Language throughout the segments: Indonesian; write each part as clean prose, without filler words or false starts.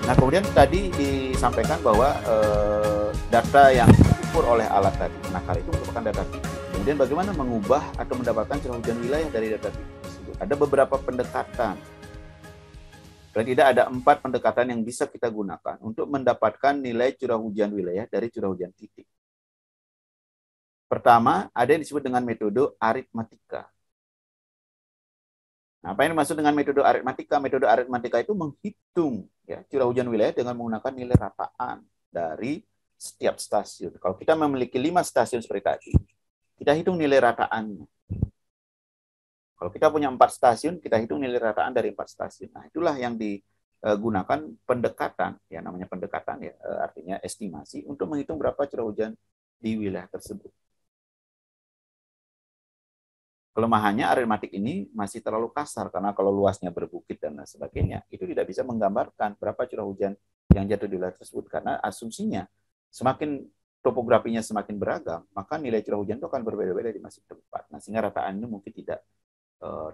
Nah, kemudian tadi disampaikan bahwa data yang diukur oleh alat tadi penakar itu merupakan data titik. Kemudian bagaimana mengubah atau mendapatkan curah hujan wilayah dari data titik tersebut? Ada beberapa pendekatan. Paling tidak ada 4 pendekatan yang bisa kita gunakan untuk mendapatkan nilai curah hujan wilayah dari curah hujan titik. Pertama, ada yang disebut dengan metode aritmatika. Nah, apa yang dimaksud dengan metode aritmatika? Metode aritmatika itu menghitung ya, curah hujan wilayah dengan menggunakan nilai rataan dari setiap stasiun. Kalau kita memiliki 5 stasiun seperti tadi, kita hitung nilai rataannya. Kalau kita punya 4 stasiun, kita hitung nilai rataan dari 4 stasiun. Nah, itulah yang digunakan pendekatan, ya namanya pendekatan ya, artinya estimasi untuk menghitung berapa curah hujan di wilayah tersebut. Kelemahannya aritmatik ini masih terlalu kasar karena kalau luasnya berbukit dan sebagainya, itu tidak bisa menggambarkan berapa curah hujan yang jatuh di wilayah tersebut karena asumsinya semakin topografinya semakin beragam, maka nilai curah hujan itu akan berbeda-beda di masing tempat. Nah, sehingga rataan ini mungkin tidak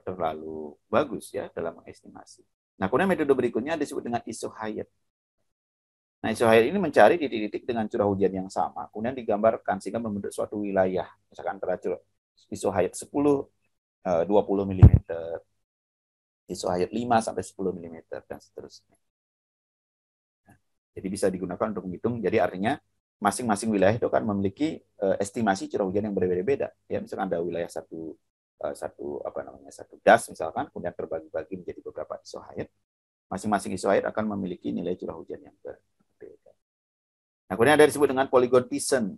terlalu bagus ya dalam mengestimasi. Nah, kemudian metode berikutnya disebut dengan isohyet. Nah, isohyet ini mencari titik-titik dengan curah hujan yang sama, kemudian digambarkan sehingga membentuk suatu wilayah, misalkan antara isohyet 10 20 mm, isohyet 5 sampai 10 mm dan seterusnya. Nah, jadi bisa digunakan untuk menghitung. Jadi artinya masing-masing wilayah itu kan memiliki estimasi curah hujan yang berbeda-beda. Ya, misalkan ada wilayah satu das misalkan, kemudian terbagi-bagi menjadi beberapa isohyet. Masing-masing isohyet akan memiliki nilai curah hujan yang berbeda. Nah, kemudian ada disebut dengan polygon Thiessen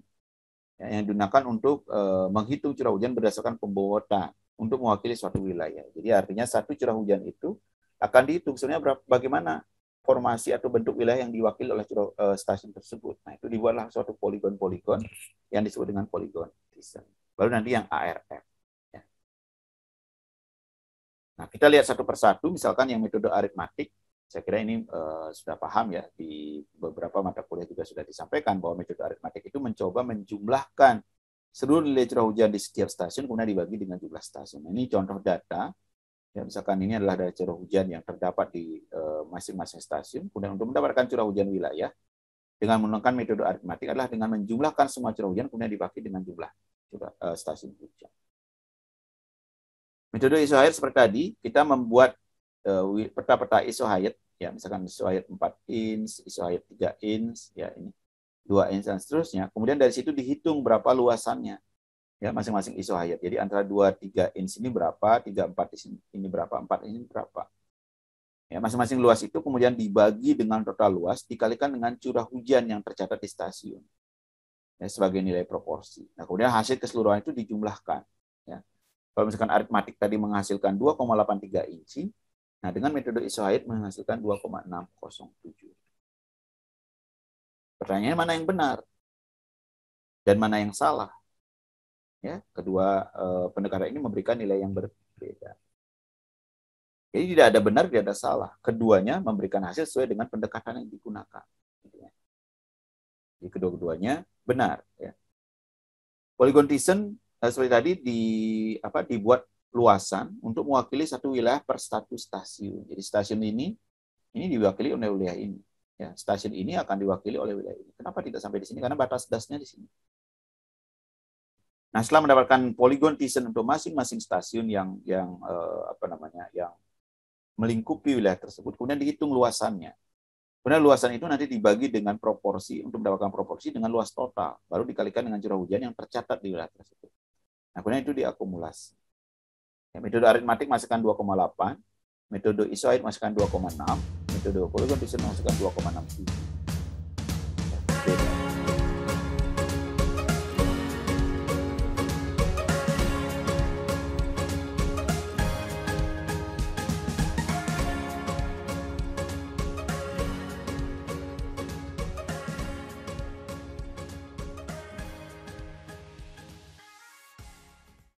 ya, yang digunakan untuk menghitung curah hujan berdasarkan pembobotan untuk mewakili suatu wilayah. Jadi artinya satu curah hujan itu akan dihitung sebenarnya bagaimana formasi atau bentuk wilayah yang diwakili oleh stasiun tersebut. Nah, itu dibuatlah suatu poligon-poligon yang disebut dengan polygon Thiessen. Baru nanti yang ARF. Nah, kita lihat satu persatu, misalkan yang metode aritmatik, saya kira ini sudah paham ya, di beberapa mata kuliah juga sudah disampaikan bahwa metode aritmatik itu mencoba menjumlahkan seluruh nilai curah hujan di setiap stasiun, kemudian dibagi dengan jumlah stasiun. Nah, ini contoh data, ya, misalkan ini adalah data curah hujan yang terdapat di masing-masing stasiun, kemudian untuk mendapatkan curah hujan wilayah, dengan menggunakan metode aritmatik adalah dengan menjumlahkan semua curah hujan, kemudian dibagi dengan jumlah stasiun hujan. Metode isohyet seperti tadi, kita membuat peta-peta isohyet, ya, misalkan isohyet 4 inch, isohyet 3 inch, ya ini 2 inch dan seterusnya. Kemudian dari situ dihitung berapa luasannya, ya masing-masing isohyet. Jadi antara 2-3 inch ini berapa, 3-4 inch ini berapa, 4 inch ini berapa. Ya, masing-masing luas itu kemudian dibagi dengan total luas dikalikan dengan curah hujan yang tercatat di stasiun, ya, sebagai nilai proporsi. Nah, kemudian hasil keseluruhan itu dijumlahkan. Ya. Kalau misalkan aritmatik tadi menghasilkan 2,83 inci, nah dengan metode isohyet menghasilkan 2,607. Pertanyaannya mana yang benar dan mana yang salah? Ya, kedua pendekatan ini memberikan nilai yang berbeda. Jadi tidak ada benar, tidak ada salah. Keduanya memberikan hasil sesuai dengan pendekatan yang digunakan. Jadi kedua-duanya benar. Ya. Polygon Thiessen seperti tadi dibuat luasan untuk mewakili satu wilayah per satu stasiun. Jadi stasiun ini diwakili oleh wilayah ini. Ya, stasiun ini akan diwakili oleh wilayah ini. Kenapa tidak sampai di sini? Karena batas dasnya di sini. Nah, setelah mendapatkan polygon Thiessen untuk masing-masing stasiun yang melingkupi wilayah tersebut, kemudian dihitung luasannya. Kemudian luasan itu nanti dibagi dengan proporsi untuk mendapatkan proporsi dengan luas total, baru dikalikan dengan curah hujan yang tercatat di wilayah tersebut. Nah, kemudian itu diakumulasi. Ya, metode aritmatik masukkan 2,8, metode isohyet masukkan 2,6, metode polygon Thiessen masukkan 2,67. Ya, beda.